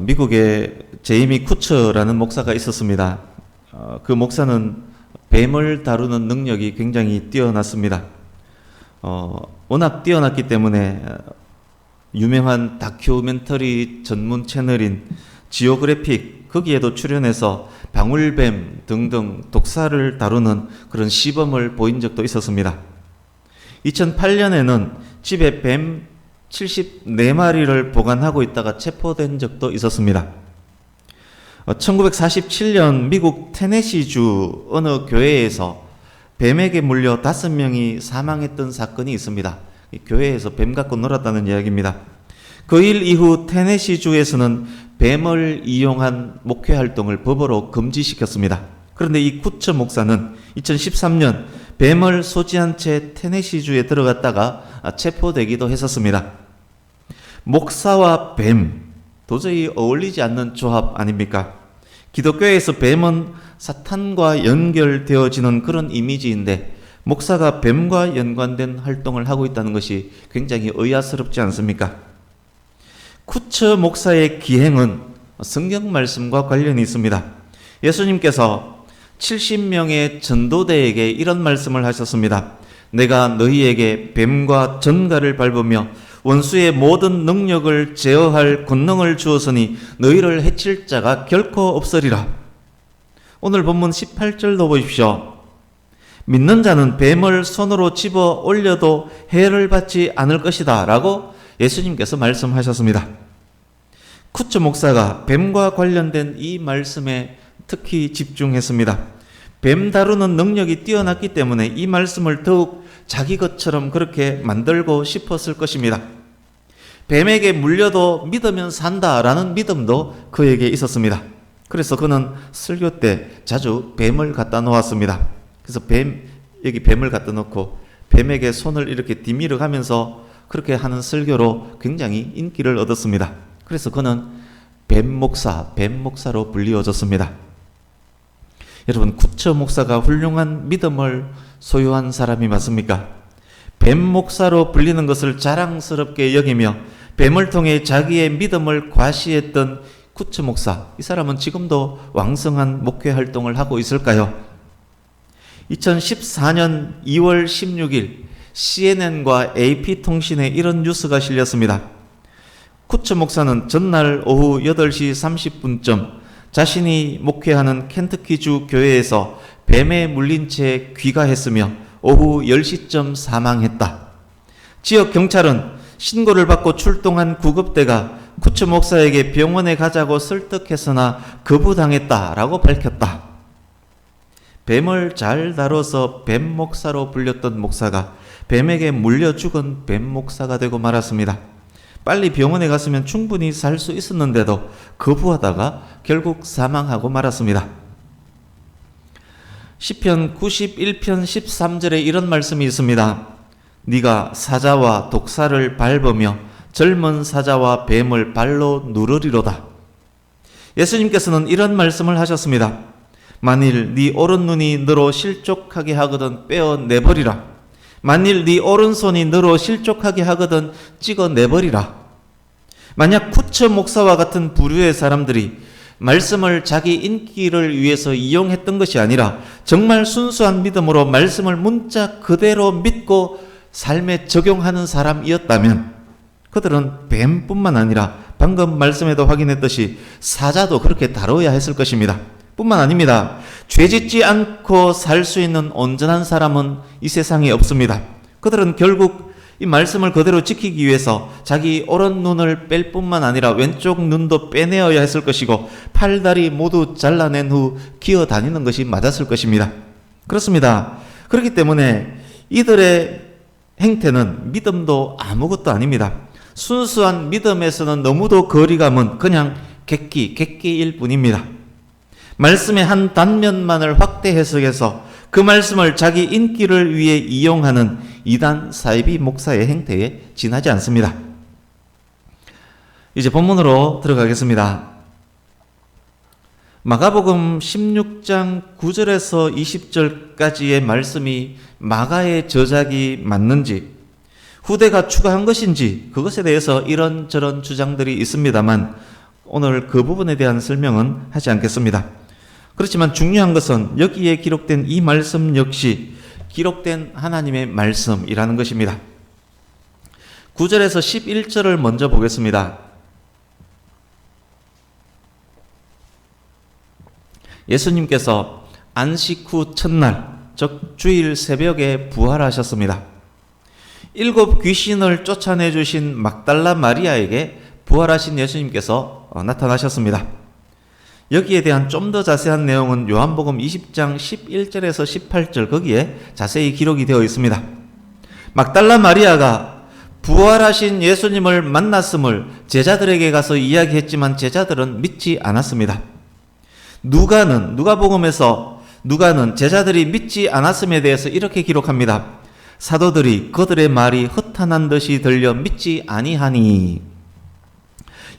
미국에 제이미 쿠처라는 목사가 있었습니다. 그 목사는 뱀을 다루는 능력이 굉장히 뛰어났습니다. 워낙 뛰어났기 때문에 유명한 다큐멘터리 전문 채널인 지오그래픽 거기에도 출연해서 방울뱀 등등 독사를 다루는 그런 시범을 보인 적도 있었습니다. 2008년에는 집에 뱀 74마리를 보관하고 있다가 체포된 적도 있었습니다. 1947년 미국 테네시주 어느 교회에서 뱀에게 물려 5명이 사망했던 사건이 있습니다. 교회에서 뱀 갖고 놀았다는 이야기입니다. 그 일 이후 테네시주에서는 뱀을 이용한 목회 활동을 법으로 금지시켰습니다. 그런데 이 쿠처 목사는 2013년 뱀을 소지한 채 테네시주에 들어갔다가 체포되기도 했었습니다. 목사와 뱀, 도저히 어울리지 않는 조합 아닙니까? 기독교에서 뱀은 사탄과 연결되어지는 그런 이미지인데 목사가 뱀과 연관된 활동을 하고 있다는 것이 굉장히 의아스럽지 않습니까? 쿠처 목사의 기행은 성경 말씀과 관련이 있습니다. 예수님께서 70명의 전도대에게 이런 말씀을 하셨습니다. 내가 너희에게 뱀과 전갈을 밟으며 원수의 모든 능력을 제어할 권능을 주었으니 너희를 해칠 자가 결코 없으리라. 오늘 본문 18절도 보십시오. 믿는 자는 뱀을 손으로 집어 올려도 해를 받지 않을 것이다 라고 예수님께서 말씀하셨습니다. 쿠처 목사가 뱀과 관련된 이 말씀에 특히 집중했습니다. 뱀 다루는 능력이 뛰어났기 때문에 이 말씀을 더욱 자기 것처럼 그렇게 만들고 싶었을 것입니다. 뱀에게 물려도 믿으면 산다라는 믿음도 그에게 있었습니다. 그래서 그는 설교 때 자주 뱀을 갖다 놓았습니다. 그래서 여기 뱀을 갖다 놓고 뱀에게 손을 이렇게 디미르 하면서 그렇게 하는 설교로 굉장히 인기를 얻었습니다. 그래서 그는 뱀 목사로 불리워졌습니다. 여러분, 쿠처 목사가 훌륭한 믿음을 소유한 사람이 맞습니까? 뱀 목사로 불리는 것을 자랑스럽게 여기며 뱀을 통해 자기의 믿음을 과시했던 쿠처 목사, 이 사람은 지금도 왕성한 목회 활동을 하고 있을까요? 2014년 2월 16일 CNN과 AP통신에 이런 뉴스가 실렸습니다. 쿠처 목사는 전날 오후 8시 30분쯤 자신이 목회하는 켄터키주 교회에서 뱀에 물린 채 귀가했으며 오후 10시쯤 사망했다. 지역 경찰은 신고를 받고 출동한 구급대가 쿠처 목사에게 병원에 가자고 설득했으나 거부당했다라고 밝혔다. 뱀을 잘 다뤄서 뱀 목사로 불렸던 목사가 뱀에게 물려 죽은 뱀 목사가 되고 말았습니다. 빨리 병원에 갔으면 충분히 살 수 있었는데도 거부하다가 결국 사망하고 말았습니다. 시편 91편 13절에 이런 말씀이 있습니다. 네가 사자와 독사를 밟으며 젊은 사자와 뱀을 발로 누르리로다. 예수님께서는 이런 말씀을 하셨습니다. 만일 네 오른눈이 너로 실족하게 하거든 빼어내버리라. 만일 네 오른손이 너로 실족하게 하거든 찍어내버리라. 만약 쿠처 목사와 같은 부류의 사람들이 말씀을 자기 인기를 위해서 이용했던 것이 아니라 정말 순수한 믿음으로 말씀을 문자 그대로 믿고 삶에 적용하는 사람이었다면 그들은 뱀뿐만 아니라 방금 말씀에도 확인했듯이 사자도 그렇게 다뤄야 했을 것입니다. 뿐만 아닙니다. 죄짓지 않고 살 수 있는 온전한 사람은 이 세상에 없습니다. 그들은 결국 이 말씀을 그대로 지키기 위해서 자기 오른 눈을 뺄 뿐만 아니라 왼쪽 눈도 빼내어야 했을 것이고 팔다리 모두 잘라낸 후 기어다니는 것이 맞았을 것입니다. 그렇습니다. 그렇기 때문에 이들의 행태는 믿음도 아무것도 아닙니다. 순수한 믿음에서는 너무도 거리감은 그냥 객기일 뿐입니다. 말씀의 한 단면만을 확대 해석해서 그 말씀을 자기 인기를 위해 이용하는 이단 사이비 목사의 행태에 지나지 않습니다. 이제 본문으로 들어가겠습니다. 마가복음 16장 9절에서 20절까지의 말씀이 마가의 저작이 맞는지 후대가 추가한 것인지 그것에 대해서 이런저런 주장들이 있습니다만 오늘 그 부분에 대한 설명은 하지 않겠습니다. 그렇지만 중요한 것은 여기에 기록된 이 말씀 역시 기록된 하나님의 말씀이라는 것입니다. 9절에서 11절을 먼저 보겠습니다. 예수님께서 안식 후 첫날, 즉 주일 새벽에 부활하셨습니다. 7 귀신을 쫓아내 주신 막달라 마리아에게 부활하신 예수님께서 나타나셨습니다. 여기에 대한 좀 더 자세한 내용은 요한복음 20장 11절에서 18절 거기에 자세히 기록이 되어 있습니다. 막달라 마리아가 부활하신 예수님을 만났음을 제자들에게 가서 이야기했지만 제자들은 믿지 않았습니다. 누가복음에서 누가는 제자들이 믿지 않았음에 대해서 이렇게 기록합니다. 사도들이 그들의 말이 허탄한 듯이 들려 믿지 아니하니.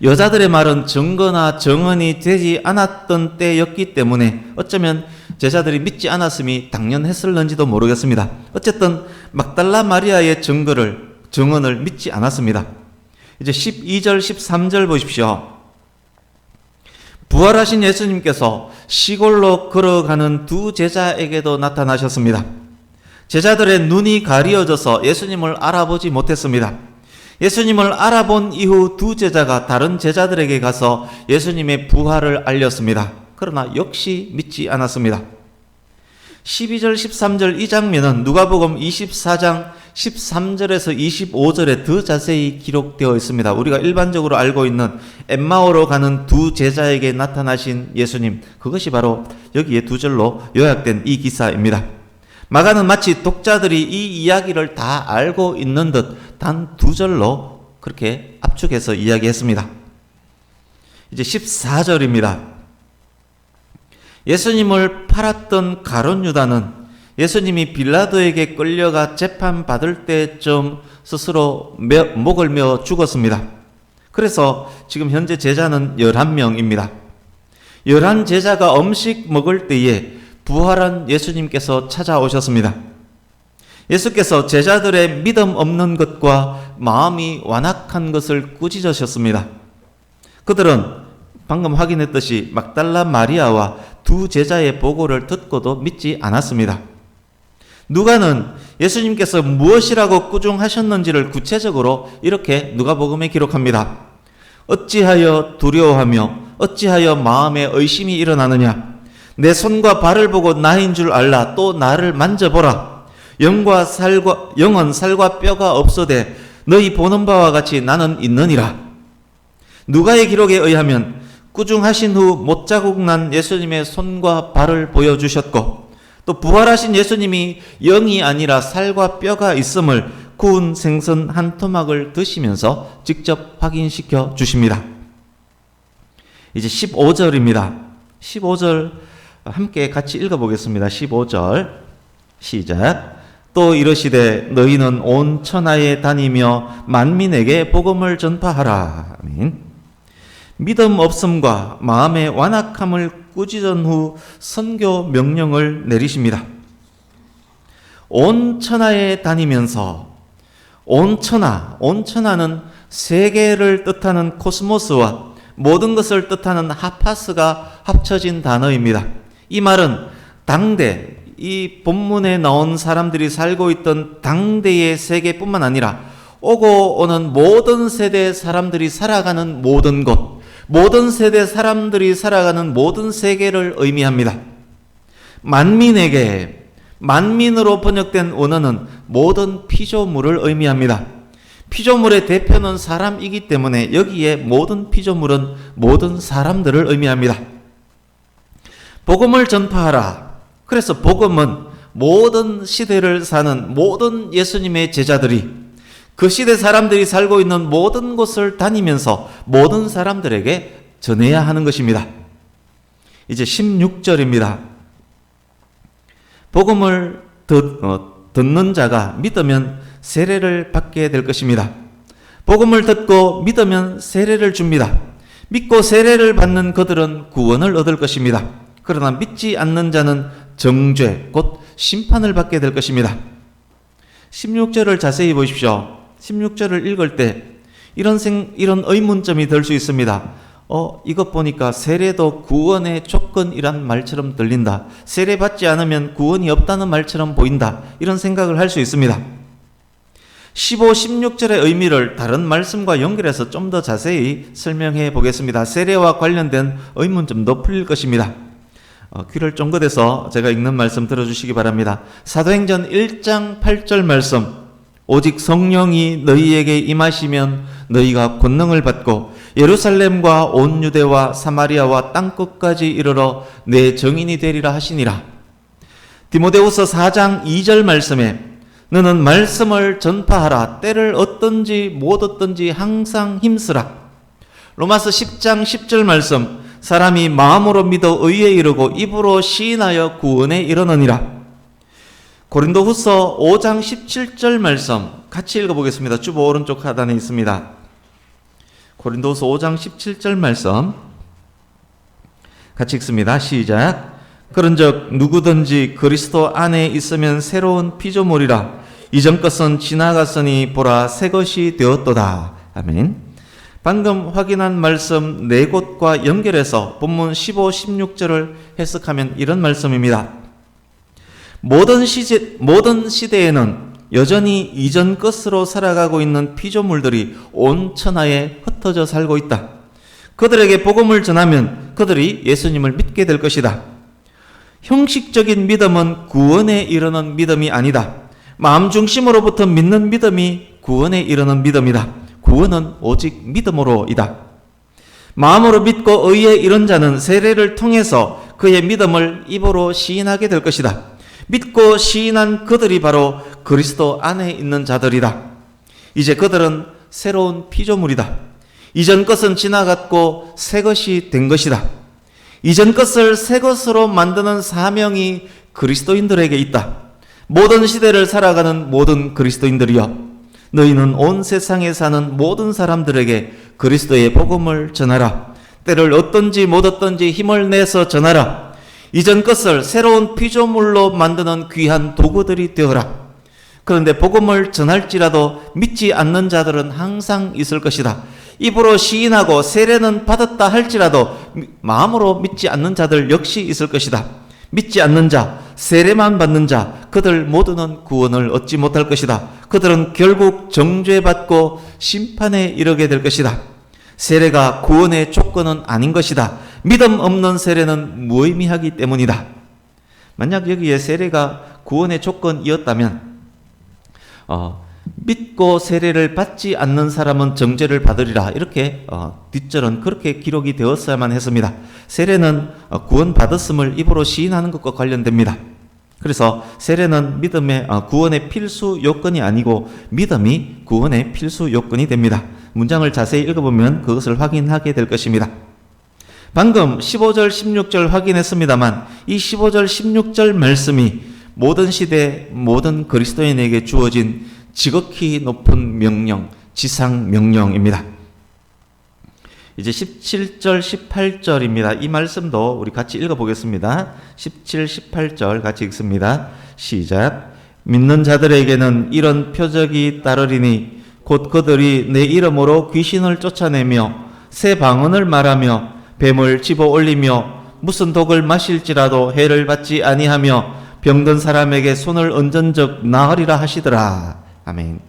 여자들의 말은 증거나 정언이 되지 않았던 때였기 때문에 어쩌면 제자들이 믿지 않았음이 당연했을는지도 모르겠습니다. 어쨌든 막달라 마리아의 정언을 믿지 않았습니다. 이제 12절 13절 보십시오. 부활하신 예수님께서 시골로 걸어가는 두 제자에게도 나타나셨습니다. 제자들의 눈이 가리어져서 예수님을 알아보지 못했습니다. 예수님을 알아본 이후 두 제자가 다른 제자들에게 가서 예수님의 부활을 알렸습니다. 그러나 역시 믿지 않았습니다. 12절 13절 이 장면은 누가복음 24장 13절에서 25절에 더 자세히 기록되어 있습니다. 우리가 일반적으로 알고 있는 엠마오로 가는 두 제자에게 나타나신 예수님, 그것이 바로 여기에 두 절로 요약된 이 기사입니다. 마가는 마치 독자들이 이 이야기를 다 알고 있는 듯 단 두 절로 그렇게 압축해서 이야기했습니다. 이제 14절입니다. 예수님을 팔았던 가룟 유다는 예수님이 빌라도에게 끌려가 재판받을 때쯤 스스로 목을 메어 죽었습니다. 그래서 지금 현재 제자는 11명입니다. 11제자가 음식 먹을 때에 부활한 예수님께서 찾아오셨습니다. 예수께서 제자들의 믿음 없는 것과 마음이 완악한 것을 꾸짖으셨습니다. 그들은 방금 확인했듯이 막달라 마리아와 두 제자의 보고를 듣고도 믿지 않았습니다. 누가는 예수님께서 무엇이라고 꾸중하셨는지를 구체적으로 이렇게 누가복음에 기록합니다. 어찌하여 두려워하며 어찌하여 마음에 의심이 일어나느냐. 내 손과 발을 보고 나인 줄 알라. 또 나를 만져보라. 영은 살과 뼈가 없어되 너희 보는 바와 같이 나는 있느니라. 누가의 기록에 의하면 꾸중하신 후 못자국 난 예수님의 손과 발을 보여주셨고 또 부활하신 예수님이 영이 아니라 살과 뼈가 있음을 구운 생선 한 토막을 드시면서 직접 확인시켜 주십니다. 이제 15절입니다. 15절 함께 같이 읽어보겠습니다. 15절 시작. 또 이르시되 너희는 온 천하에 다니며 만민에게 복음을 전파하라. 아멘. 믿음 없음과 마음의 완악함을 꾸짖은 후 선교 명령을 내리십니다. 온 천하에 다니면서 온 천하는 세계를 뜻하는 코스모스와 모든 것을 뜻하는 하파스가 합쳐진 단어입니다. 이 말은 당대, 이 본문에 나온 사람들이 살고 있던 당대의 세계뿐만 아니라 오고 오는 모든 세대 사람들이 살아가는 모든 곳, 모든 세대 사람들이 살아가는 모든 세계를 의미합니다. 만민으로 번역된 원어는 모든 피조물을 의미합니다. 피조물의 대표는 사람이기 때문에 여기에 모든 피조물은 모든 사람들을 의미합니다. 복음을 전파하라. 그래서 복음은 모든 시대를 사는 모든 예수님의 제자들이 그 시대 사람들이 살고 있는 모든 곳을 다니면서 모든 사람들에게 전해야 하는 것입니다. 이제 16절입니다. 복음을 듣는 자가 믿으면 세례를 받게 될 것입니다. 복음을 듣고 믿으면 세례를 줍니다. 믿고 세례를 받는 그들은 구원을 얻을 것입니다. 그러나 믿지 않는 자는 정죄, 곧 심판을 받게 될 것입니다. 16절을 자세히 보십시오. 16절을 읽을 때 이런 의문점이 들 수 있습니다. 이것 보니까 세례도 구원의 조건이란 말처럼 들린다. 세례 받지 않으면 구원이 없다는 말처럼 보인다. 이런 생각을 할 수 있습니다. 15, 16절의 의미를 다른 말씀과 연결해서 좀 더 자세히 설명해 보겠습니다. 세례와 관련된 의문점도 풀릴 것입니다. 귀를 쫑긋해서 제가 읽는 말씀 들어주시기 바랍니다. 사도행전 1장 8절 말씀, 오직 성령이 너희에게 임하시면 너희가 권능을 받고 예루살렘과 온 유대와 사마리아와 땅끝까지 이르러 내 증인이 되리라 하시니라. 디모데후서 4장 2절 말씀에 너는 말씀을 전파하라. 때를 얻든지 못 얻든지 항상 힘쓰라. 로마서 10장 10절 말씀, 사람이 마음으로 믿어 의에 이르고 입으로 시인하여 구원에 이르느니라. 고린도후서 5장 17절 말씀 같이 읽어보겠습니다. 주보 오른쪽 하단에 있습니다. 고린도후서 5장 17절 말씀 같이 읽습니다. 시작. 그런즉 누구든지 그리스도 안에 있으면 새로운 피조물이라. 이전 것은 지나갔으니 보라 새 것이 되었도다. 아멘. 방금 확인한 말씀 네 곳과 연결해서 본문 15, 16절을 해석하면 이런 말씀입니다. 모든 시대에는 여전히 이전 것으로 살아가고 있는 피조물들이 온 천하에 흩어져 살고 있다. 그들에게 복음을 전하면 그들이 예수님을 믿게 될 것이다. 형식적인 믿음은 구원에 이르는 믿음이 아니다. 마음 중심으로부터 믿는 믿음이 구원에 이르는 믿음이다. 구원은 오직 믿음으로이다. 마음으로 믿고 의에 이른 자는 세례를 통해서 그의 믿음을 입으로 시인하게 될 것이다. 믿고 시인한 그들이 바로 그리스도 안에 있는 자들이다. 이제 그들은 새로운 피조물이다. 이전 것은 지나갔고 새 것이 된 것이다. 이전 것을 새 것으로 만드는 사명이 그리스도인들에게 있다. 모든 시대를 살아가는 모든 그리스도인들이여, 너희는 온 세상에 사는 모든 사람들에게 그리스도의 복음을 전하라. 때를 얻든지 못 얻든지 힘을 내서 전하라. 이전 것을 새로운 피조물로 만드는 귀한 도구들이 되어라. 그런데 복음을 전할지라도 믿지 않는 자들은 항상 있을 것이다. 입으로 시인하고 세례는 받았다 할지라도 마음으로 믿지 않는 자들 역시 있을 것이다. 믿지 않는 자, 세례만 받는 자, 그들 모두는 구원을 얻지 못할 것이다. 그들은 결국 정죄받고 심판에 이르게 될 것이다. 세례가 구원의 조건은 아닌 것이다. 믿음 없는 세례는 무의미하기 때문이다. 만약 여기에 세례가 구원의 조건이었다면 믿고 세례를 받지 않는 사람은 정죄를 받으리라. 이렇게 뒷절은 그렇게 기록이 되었어야만 했습니다. 세례는 구원 받았음을 입으로 시인하는 것과 관련됩니다. 그래서 세례는 믿음의 구원의 필수 요건이 아니고 믿음이 구원의 필수 요건이 됩니다. 문장을 자세히 읽어보면 그것을 확인하게 될 것입니다. 방금 15절 16절 확인했습니다만 이 15절 16절 말씀이 모든 시대 모든 그리스도인에게 주어진 지극히 높은 명령, 지상 명령입니다. 이제 17절 18절입니다. 이 말씀도 우리 같이 읽어보겠습니다. 17, 18절 같이 읽습니다. 시작. 믿는 자들에게는 이런 표적이 따르리니 곧 그들이 내 이름으로 귀신을 쫓아내며 새 방언을 말하며 뱀을 집어 올리며 무슨 독을 마실지라도 해를 받지 아니하며 병든 사람에게 손을 얹은 적 나으리라 하시더라. 아멘.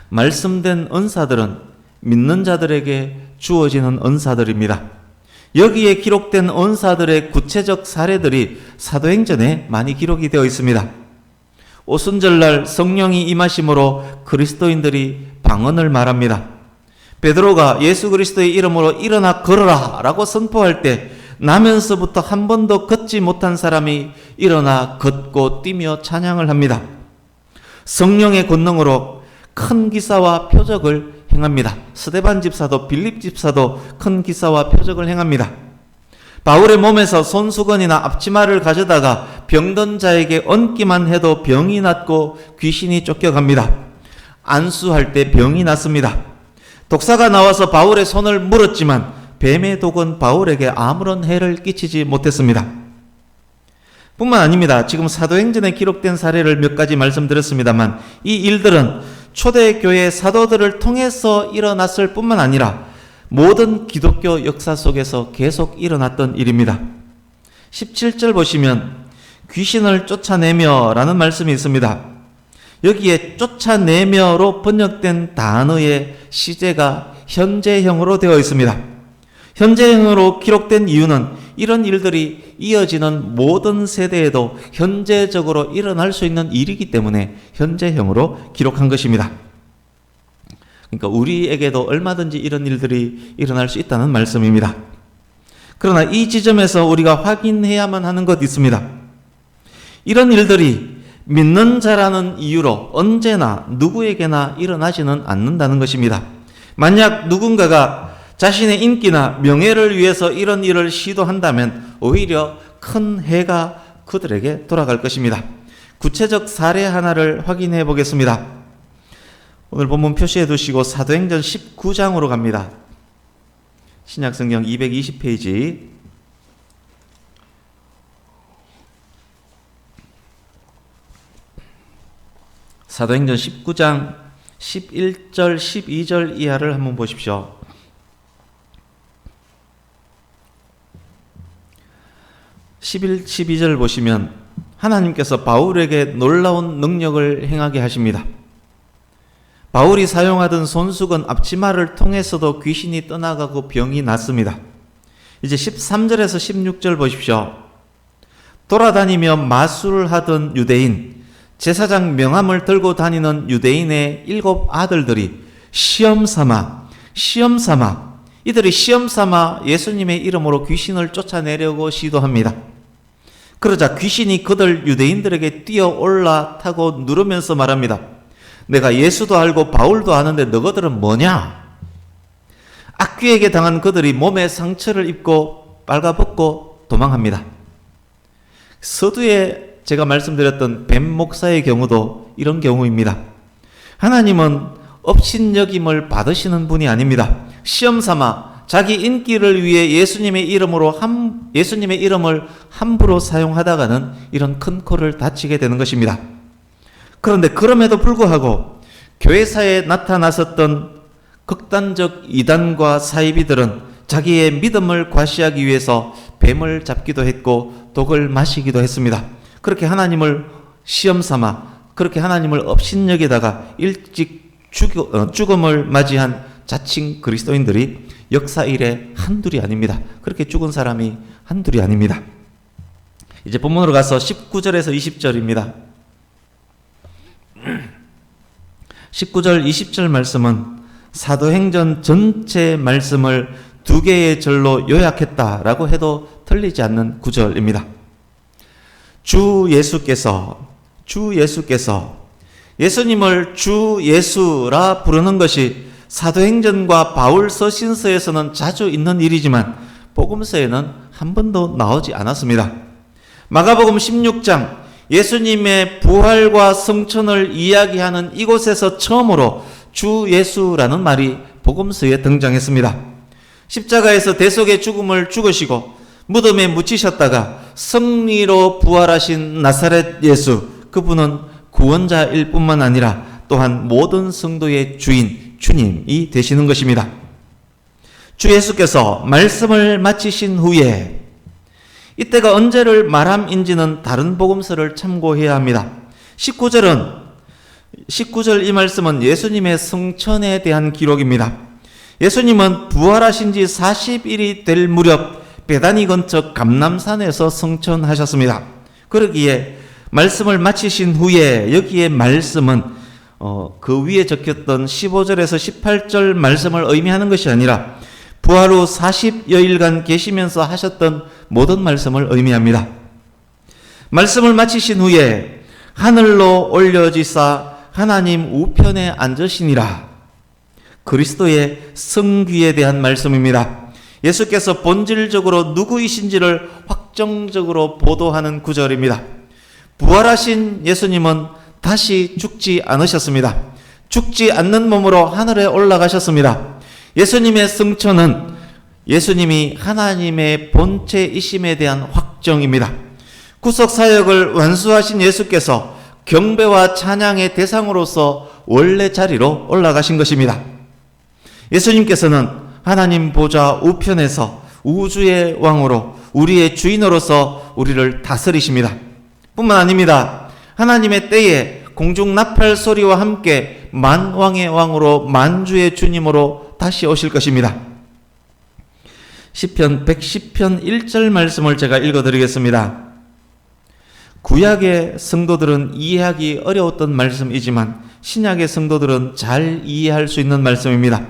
말씀된 은사들은 믿는 자들에게 주어지는 은사들입니다. 여기에 기록된 은사들의 구체적 사례들이 사도행전에 많이 기록이 되어 있습니다. 오순절날 성령이 임하심으로 그리스도인들이 방언을 말합니다. 베드로가 예수 그리스도의 이름으로 일어나 걸어라 라고 선포할 때 나면서부터 한 번도 걷지 못한 사람이 일어나 걷고 뛰며 찬양을 합니다. 성령의 권능으로 큰 기사와 표적을 행합니다. 스데반 집사도 빌립 집사도 큰 기사와 표적을 행합니다. 바울의 몸에서 손수건이나 앞치마를 가져다가 병든 자에게 얹기만 해도 병이 낫고 귀신이 쫓겨갑니다. 안수할 때 병이 낫습니다. 독사가 나와서 바울의 손을 물었지만 뱀의 독은 바울에게 아무런 해를 끼치지 못했습니다. 뿐만 아닙니다. 지금 사도행전에 기록된 사례를 몇 가지 말씀드렸습니다만 이 일들은 초대교회 사도들을 통해서 일어났을 뿐만 아니라 모든 기독교 역사 속에서 계속 일어났던 일입니다. 17절 보시면 귀신을 쫓아내며 라는 말씀이 있습니다. 여기에 쫓아내며로 번역된 단어의 시제가 현재형으로 되어 있습니다. 현재형으로 기록된 이유는 이런 일들이 이어지는 모든 세대에도 현재적으로 일어날 수 있는 일이기 때문에 현재형으로 기록한 것입니다. 그러니까 우리에게도 얼마든지 이런 일들이 일어날 수 있다는 말씀입니다. 그러나 이 지점에서 우리가 확인해야만 하는 것이 있습니다. 이런 일들이 믿는 자라는 이유로 언제나 누구에게나 일어나지는 않는다는 것입니다. 만약 누군가가 자신의 인기나 명예를 위해서 이런 일을 시도한다면 오히려 큰 해가 그들에게 돌아갈 것입니다. 구체적 사례 하나를 확인해 보겠습니다. 오늘 본문 표시해 두시고 사도행전 19장으로 갑니다. 신약성경 220페이지. 사도행전 19장 11절 12절 이하를 한번 보십시오. 11, 12절 보시면 하나님께서 바울에게 놀라운 능력을 행하게 하십니다. 바울이 사용하던 손수건 앞치마를 통해서도 귀신이 떠나가고 병이 낫습니다. 이제 13절에서 16절 보십시오. 돌아다니며 마술하던 유대인, 제사장 명함을 들고 다니는 유대인의 7 아들들이 시험삼아 이들이 시험삼아 예수님의 이름으로 귀신을 쫓아내려고 시도합니다. 그러자 귀신이 그들 유대인들에게 뛰어 올라타고 누르면서 말합니다. 내가 예수도 알고 바울도 아는데 너희들은 뭐냐? 악귀에게 당한 그들이 몸에 상처를 입고 빨가벗고 도망합니다. 서두에 제가 말씀드렸던 뱀 목사의 경우도 이런 경우입니다. 하나님은 업신여김을 받으시는 분이 아닙니다. 시험삼아 자기 인기를 위해 예수님의 이름을 함부로 사용하다가는 이런 큰 꼴을 다치게 되는 것입니다. 그런데 그럼에도 불구하고 교회사에 나타났었던 극단적 이단과 사이비들은 자기의 믿음을 과시하기 위해서 뱀을 잡기도 했고 독을 마시기도 했습니다. 그렇게 하나님을 시험삼아 그렇게 하나님을 업신여기다가 일찍 죽음을 맞이한 자칭 그리스도인들이 역사 이래 한둘이 아닙니다. 그렇게 죽은 사람이 한둘이 아닙니다. 이제 본문으로 가서 19절에서 20절입니다. 19절 20절 말씀은 사도행전 전체 말씀을 2개의 절로 요약했다라고 해도 틀리지 않는 구절입니다. 주 예수께서 예수님을 주 예수라 부르는 것이 사도행전과 바울 서신서에서는 자주 있는 일이지만 복음서에는 한 번도 나오지 않았습니다. 마가복음 16장 예수님의 부활과 성천을 이야기하는 이곳에서 처음으로 주 예수라는 말이 복음서에 등장했습니다. 십자가에서 대속의 죽음을 죽으시고 무덤에 묻히셨다가 승리로 부활하신 나사렛 예수, 그분은 구원자일 뿐만 아니라 또한 모든 성도의 주인, 주님이 되시는 것입니다. 주 예수께서 말씀을 마치신 후에 이때가 언제를 말함인지는 다른 복음서를 참고해야 합니다. 19절 이 말씀은 예수님의 성천에 대한 기록입니다. 예수님은 부활하신 지 40일이 될 무렵 베다니 근처 감람산에서 성천하셨습니다. 그러기에 말씀을 마치신 후에 여기에 말씀은 그 위에 적혔던 15절에서 18절 말씀을 의미하는 것이 아니라 부활 후 40여일간 계시면서 하셨던 모든 말씀을 의미합니다. 말씀을 마치신 후에 하늘로 올려지사 하나님 우편에 앉으시니라. 그리스도의 성귀에 대한 말씀입니다. 예수께서 본질적으로 누구이신지를 확정적으로 보도하는 구절입니다. 부활하신 예수님은 다시 죽지 않으셨습니다. 죽지 않는 몸으로 하늘에 올라가셨습니다. 예수님의 승천은 예수님이 하나님의 본체이심에 대한 확정입니다. 구속사역을 완수하신 예수께서 경배와 찬양의 대상으로서 원래 자리로 올라가신 것입니다. 예수님께서는 하나님 보좌 우편에서 우주의 왕으로 우리의 주인으로서 우리를 다스리십니다. 뿐만 아닙니다. 하나님의 때에 공중 나팔 소리와 함께 만왕의 왕으로 만주의 주님으로 다시 오실 것입니다. 시편 110편 1절 말씀을 제가 읽어드리겠습니다. 구약의 성도들은 이해하기 어려웠던 말씀이지만 신약의 성도들은 잘 이해할 수 있는 말씀입니다.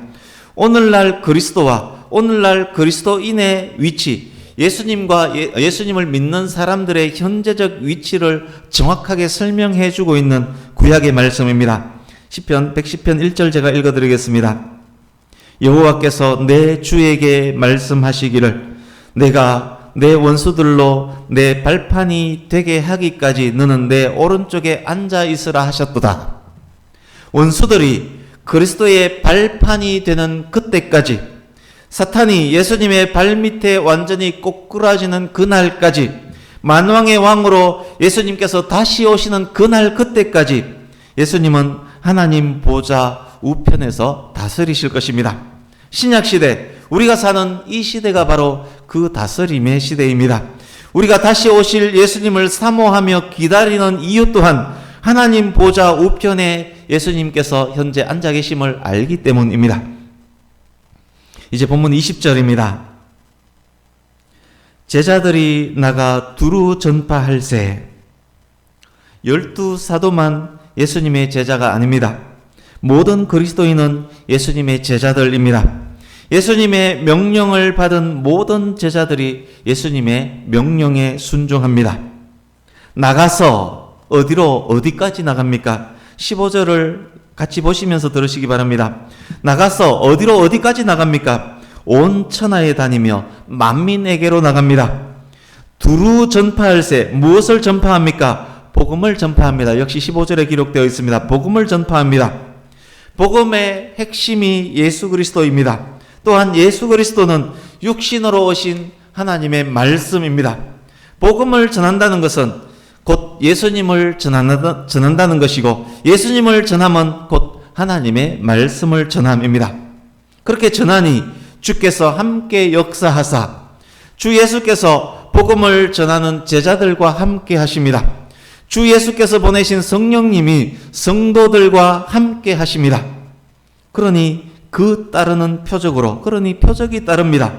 오늘날 그리스도와 오늘날 그리스도인의 위치, 예수님을 믿는 사람들의 현재적 위치를 정확하게 설명해 주고 있는 구약의 말씀입니다. 시편 110편 1절 제가 읽어드리겠습니다. 여호와께서 내 주에게 말씀하시기를 내가 내 원수들로 내 발판이 되게 하기까지 너는 내 오른쪽에 앉아 있으라 하셨도다. 원수들이 그리스도의 발판이 되는 그때까지, 사탄이 예수님의 발밑에 완전히 꼬꾸라지는 그날까지, 만왕의 왕으로 예수님께서 다시 오시는 그날 그때까지 예수님은 하나님 보좌 우편에서 다스리실 것입니다. 신약시대, 우리가 사는 이 시대가 바로 그 다스림의 시대입니다. 우리가 다시 오실 예수님을 사모하며 기다리는 이유 또한 하나님 보좌 우편에 예수님께서 현재 앉아 계심을 알기 때문입니다. 이제 본문 20절입니다. 제자들이 나가 두루 전파할세. 12사도만 예수님의 제자가 아닙니다. 모든 그리스도인은 예수님의 제자들입니다. 예수님의 명령을 받은 모든 제자들이 예수님의 명령에 순종합니다. 나가서 어디까지 나갑니까? 15절을 같이 보시면서 들으시기 바랍니다. 나가서 어디까지 나갑니까? 온 천하에 다니며 만민에게로 나갑니다. 두루 전파할세. 무엇을 전파합니까? 복음을 전파합니다. 역시 15절에 기록되어 있습니다. 복음을 전파합니다. 복음의 핵심이 예수 그리스도입니다. 또한 예수 그리스도는 육신으로 오신 하나님의 말씀입니다. 복음을 전한다는 것은 곧 예수님을 전한다는 것이고, 예수님을 전함은 곧 하나님의 말씀을 전함입니다. 그렇게 전하니 주께서 함께 역사하사 주 예수께서 복음을 전하는 제자들과 함께 하십니다. 주 예수께서 보내신 성령님이 성도들과 함께 하십니다. 그러니 그 따르는 표적으로, 그러니 표적이 따릅니다.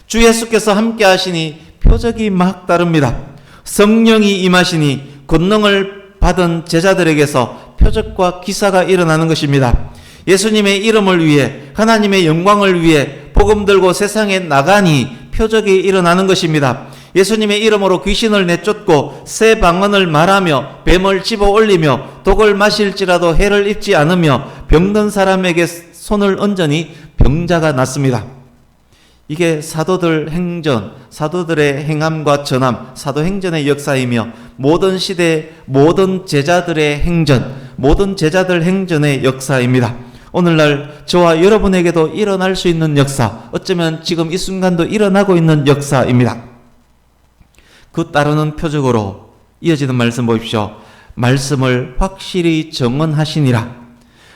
주 예수께서 함께 하시니 표적이 막 따릅니다. 성령이 임하시니 권능을 받은 제자들에게서 표적과 기사가 일어나는 것입니다. 예수님의 이름을 위해, 하나님의 영광을 위해 복음 들고 세상에 나가니 표적이 일어나는 것입니다. 예수님의 이름으로 귀신을 내쫓고 새 방언을 말하며 뱀을 집어 올리며 독을 마실지라도 해를 입지 않으며 병든 사람에게 손을 얹으니 병자가 낫습니다. 이게 사도들 행전, 사도들의 행함과 전함, 사도행전의 역사이며 모든 시대 모든 제자들의 행전, 모든 제자들 행전의 역사입니다. 오늘날 저와 여러분에게도 일어날 수 있는 역사, 어쩌면 지금 이 순간도 일어나고 있는 역사입니다. 그 따르는 표적으로 이어지는 말씀 보십시오. 말씀을 확실히 정언하시니라.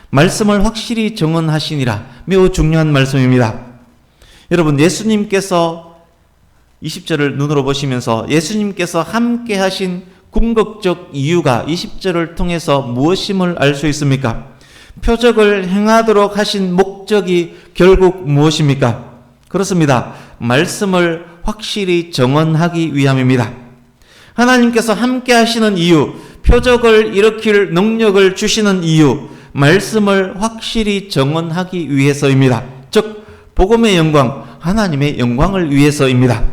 말씀을 확실히 정언하시니라. 매우 중요한 말씀입니다. 여러분, 예수님께서 20절을 눈으로 보시면서 예수님께서 함께 하신 궁극적 이유가 20절을 통해서 무엇임을 알 수 있습니까? 표적을 행하도록 하신 목적이 결국 무엇입니까? 그렇습니다. 말씀을 확실히 정언하기 위함입니다. 하나님께서 함께 하시는 이유, 표적을 일으킬 능력을 주시는 이유, 말씀을 확실히 정언하기 위해서입니다. 즉 복음의 영광, 하나님의 영광을 위해서입니다.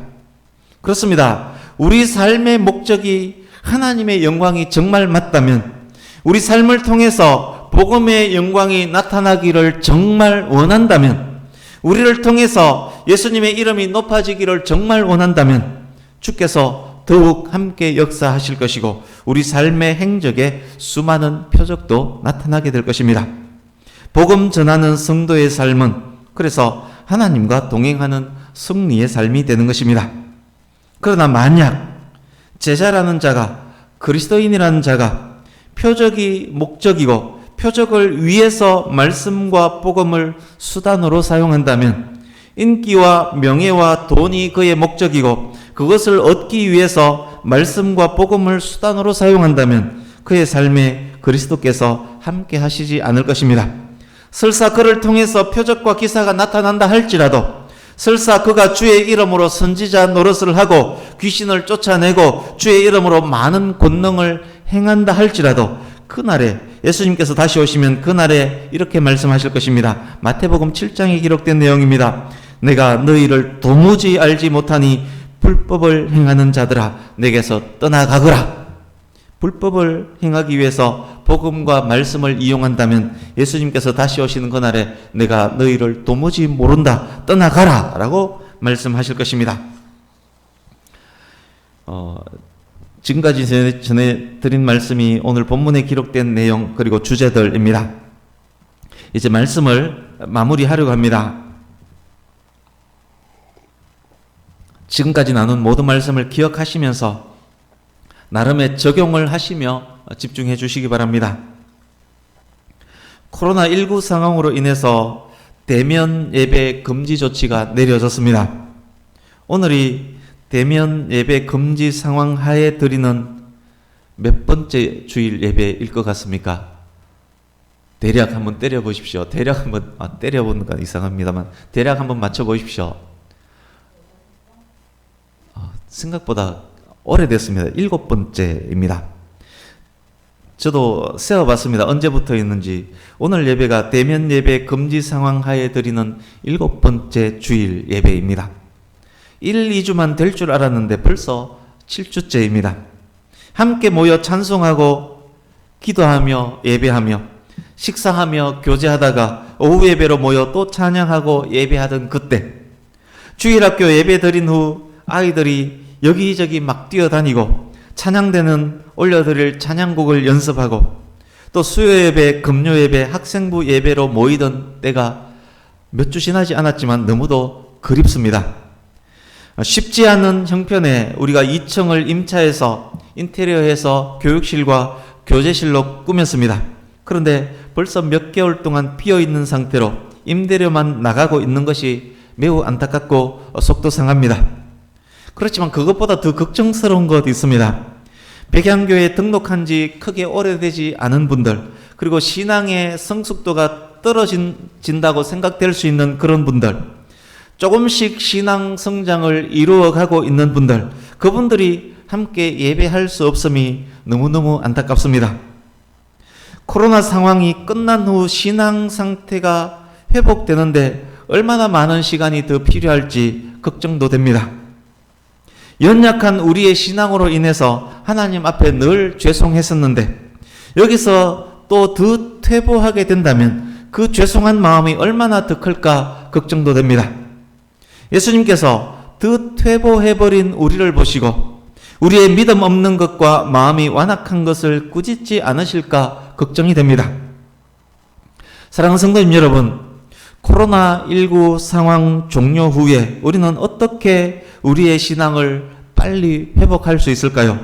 그렇습니다. 우리 삶의 목적이 하나님의 영광이 정말 맞다면, 우리 삶을 통해서 복음의 영광이 나타나기를 정말 원한다면, 우리를 통해서 예수님의 이름이 높아지기를 정말 원한다면 주께서 더욱 함께 역사하실 것이고 우리 삶의 행적에 수많은 표적도 나타나게 될 것입니다. 복음 전하는 성도의 삶은 그래서 하나님과 동행하는 승리의 삶이 되는 것입니다. 그러나 만약 제자라는 자가, 그리스도인이라는 자가 표적이 목적이고 표적을 위해서 말씀과 복음을 수단으로 사용한다면 인기와 명예와 돈이 그의 목적이고 그것을 얻기 위해서 말씀과 복음을 수단으로 사용한다면 그의 삶에 그리스도께서 함께 하시지 않을 것입니다. 설사 그를 통해서 표적과 기사가 나타난다 할지라도, 설사 그가 주의 이름으로 선지자 노릇을 하고 귀신을 쫓아내고 주의 이름으로 많은 권능을 행한다 할지라도, 그날에 예수님께서 다시 오시면 그날에 이렇게 말씀하실 것입니다. 마태복음 7장에 기록된 내용입니다. 내가 너희를 도무지 알지 못하니 불법을 행하는 자들아 내게서 떠나가거라. 불법을 행하기 위해서 복음과 말씀을 이용한다면 예수님께서 다시 오시는 그날에 내가 너희를 도무지 모른다, 떠나가라 라고 말씀하실 것입니다. 지금까지 전해드린 말씀이 오늘 본문에 기록된 내용 그리고 주제들입니다. 이제 말씀을 마무리하려고 합니다. 지금까지 나눈 모든 말씀을 기억하시면서 나름의 적용을 하시며 집중해 주시기 바랍니다. 코로나19 상황으로 인해서 대면 예배 금지 조치가 내려졌습니다. 오늘이 대면 예배 금지 상황 하에 드리는 몇 번째 주일 예배일 것 같습니까? 대략 한번 때려 보십시오. 대략 한번 때려보는 건 이상합니다만 대략 한번 맞춰 보십시오. 생각보다 오래됐습니다. 7번째입니다. 저도 세어봤습니다. 언제부터 있는지. 오늘 예배가 대면 예배 금지 상황 하에 드리는 7번째 주일 예배입니다. 1, 2주만 될 줄 알았는데 벌써 7주째입니다. 함께 모여 찬송하고 기도하며 예배하며 식사하며 교제하다가 오후 예배로 모여 또 찬양하고 예배하던 그때, 주일학교 예배 드린 후 아이들이 여기저기 막 뛰어다니고 찬양대는 올려드릴 찬양곡을 연습하고 또 수요예배, 금요예배, 학생부 예배로 모이던 때가 몇 주 지나지 않았지만 너무도 그립습니다. 쉽지 않은 형편에 우리가 2층을 임차해서 인테리어해서 교육실과 교재실로 꾸몄습니다. 그런데 벌써 몇 개월 동안 비어있는 상태로 임대료만 나가고 있는 것이 매우 안타깝고 속도 상합니다. 그렇지만 그것보다 더 걱정스러운 것이 있습니다. 백양교에 등록한 지 크게 오래되지 않은 분들, 그리고 신앙의 성숙도가 떨어진다고 생각될 수 있는 그런 분들, 조금씩 신앙 성장을 이루어가고 있는 분들, 그분들이 함께 예배할 수 없음이 너무너무 안타깝습니다. 코로나 상황이 끝난 후 신앙 상태가 회복되는데 얼마나 많은 시간이 더 필요할지 걱정도 됩니다. 연약한 우리의 신앙으로 인해서 하나님 앞에 늘 죄송했었는데 여기서 또 더 퇴보하게 된다면 그 죄송한 마음이 얼마나 더 클까 걱정도 됩니다. 예수님께서 더 퇴보해버린 우리를 보시고 우리의 믿음 없는 것과 마음이 완악한 것을 꾸짖지 않으실까 걱정이 됩니다. 사랑하는 성도님 여러분, 코로나19 상황 종료 후에 우리는 어떻게 우리의 신앙을 빨리 회복할 수 있을까요?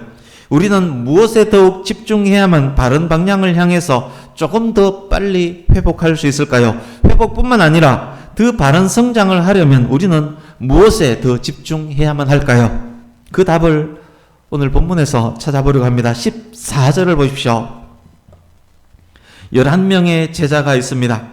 우리는 무엇에 더욱 집중해야만 바른 방향을 향해서 조금 더 빨리 회복할 수 있을까요? 회복뿐만 아니라 더 바른 성장을 하려면 우리는 무엇에 더 집중해야만 할까요? 그 답을 오늘 본문에서 찾아보려고 합니다. 14절을 보십시오. 11명의 제자가 있습니다.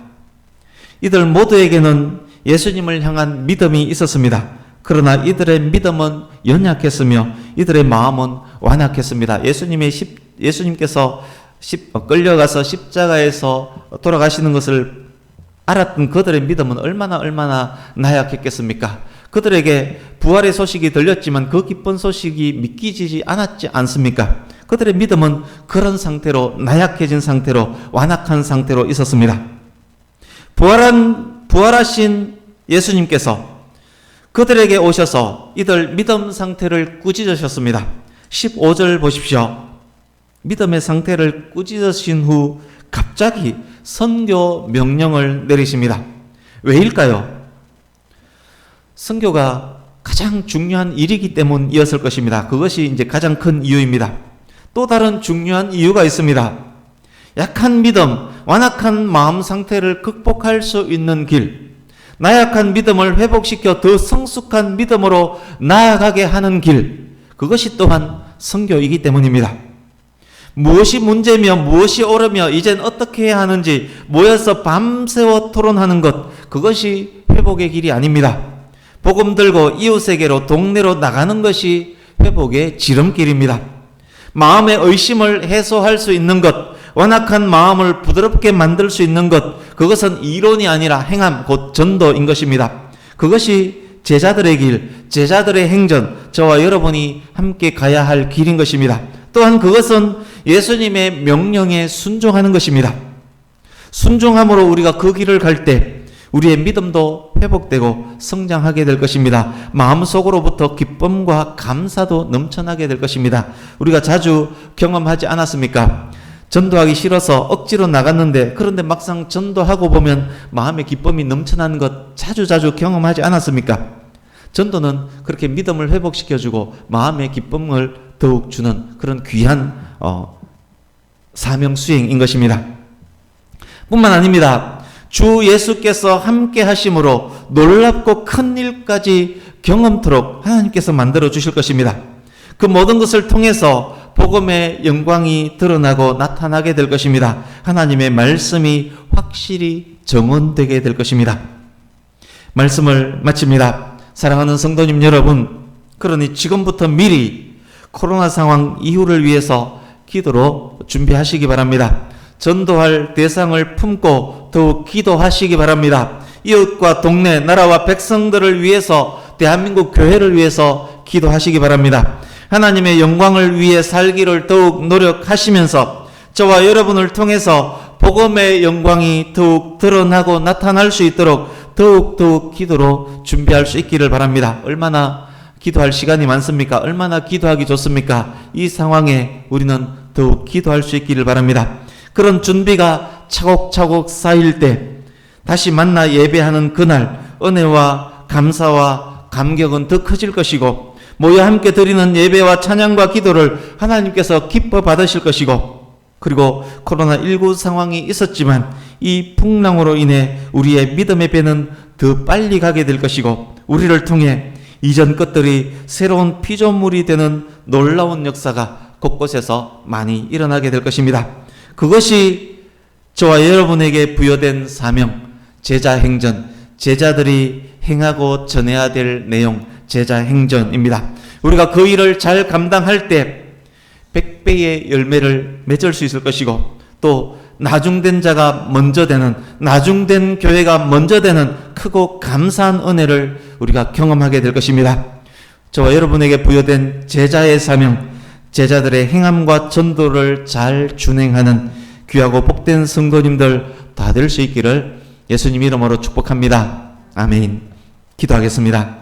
이들 모두에게는 예수님을 향한 믿음이 있었습니다. 그러나 이들의 믿음은 연약했으며 이들의 마음은 완악했습니다. 예수님께서 끌려가서 십자가에서 돌아가시는 것을 알았던 그들의 믿음은 얼마나 나약했겠습니까? 그들에게 부활의 소식이 들렸지만 그 기쁜 소식이 믿기지 않았지 않습니까? 그들의 믿음은 그런 상태로, 나약해진 상태로, 완악한 상태로 있었습니다. 부활하신 예수님께서 그들에게 오셔서 이들 믿음 상태를 꾸짖으셨습니다. 15절 보십시오. 믿음의 상태를 꾸짖으신 후 갑자기 선교 명령을 내리십니다. 왜일까요? 선교가 가장 중요한 일이기 때문이었을 것입니다. 그것이 이제 가장 큰 이유입니다. 또 다른 중요한 이유가 있습니다. 약한 믿음, 완악한 마음 상태를 극복할 수 있는 길, 나약한 믿음을 회복시켜 더 성숙한 믿음으로 나아가게 하는 길, 그것이 또한 선교이기 때문입니다. 무엇이 문제며 무엇이 옳으며 이젠 어떻게 해야 하는지 모여서 밤새워 토론하는 것, 그것이 회복의 길이 아닙니다. 복음 들고 이웃에게로 동네로 나가는 것이 회복의 지름길입니다. 마음의 의심을 해소할 수 있는 것, 완악한 마음을 부드럽게 만들 수 있는 것, 그것은 이론이 아니라 행함, 곧 전도인 것입니다. 그것이 제자들의 길, 제자들의 행전, 저와 여러분이 함께 가야 할 길인 것입니다. 또한 그것은 예수님의 명령에 순종하는 것입니다. 순종함으로 우리가 그 길을 갈 때 우리의 믿음도 회복되고 성장하게 될 것입니다. 마음속으로부터 기쁨과 감사도 넘쳐나게 될 것입니다. 우리가 자주 경험하지 않았습니까? 전도하기 싫어서 억지로 나갔는데, 그런데 막상 전도하고 보면 마음의 기쁨이 넘쳐나는 것 자주 경험하지 않았습니까? 전도는 그렇게 믿음을 회복시켜주고 마음의 기쁨을 더욱 주는 그런 귀한 사명 수행인 것입니다. 뿐만 아닙니다. 주 예수께서 함께 하심으로 놀랍고 큰 일까지 경험토록 하나님께서 만들어 주실 것입니다. 그 모든 것을 통해서 복음의 영광이 드러나고 나타나게 될 것입니다. 하나님의 말씀이 확실히 정언되게 될 것입니다. 말씀을 마칩니다. 사랑하는 성도님 여러분, 그러니 지금부터 미리 코로나 상황 이후를 위해서 기도로 준비하시기 바랍니다. 전도할 대상을 품고 더욱 기도하시기 바랍니다. 이웃과 동네, 나라와 백성들을 위해서, 대한민국 교회를 위해서 기도하시기 바랍니다. 하나님의 영광을 위해 살기를 더욱 노력하시면서 저와 여러분을 통해서 복음의 영광이 더욱 드러나고 나타날 수 있도록 더욱 기도로 준비할 수 있기를 바랍니다. 얼마나 기도할 시간이 많습니까? 얼마나 기도하기 좋습니까? 이 상황에 우리는 더욱 기도할 수 있기를 바랍니다. 그런 준비가 차곡차곡 쌓일 때 다시 만나 예배하는 그날 은혜와 감사와 감격은 더 커질 것이고, 모여 함께 드리는 예배와 찬양과 기도를 하나님께서 기뻐 받으실 것이고, 그리고 코로나19 상황이 있었지만 이 풍랑으로 인해 우리의 믿음의 배는 더 빨리 가게 될 것이고, 우리를 통해 이전 것들이 새로운 피조물이 되는 놀라운 역사가 곳곳에서 많이 일어나게 될 것입니다. 그것이 저와 여러분에게 부여된 사명, 제자행전, 제자들이 행하고 전해야 될 내용, 제자행전입니다. 우리가 그 일을 잘 감당할 때 100배의 열매를 맺을 수 있을 것이고, 또 나중된 자가 먼저 되는, 나중된 교회가 먼저 되는 크고 감사한 은혜를 우리가 경험하게 될 것입니다. 저와 여러분에게 부여된 제자의 사명, 제자들의 행함과 전도를 잘 준행하는 귀하고 복된 성도님들 다 될 수 있기를 예수님 이름으로 축복합니다. 아멘. 기도하겠습니다.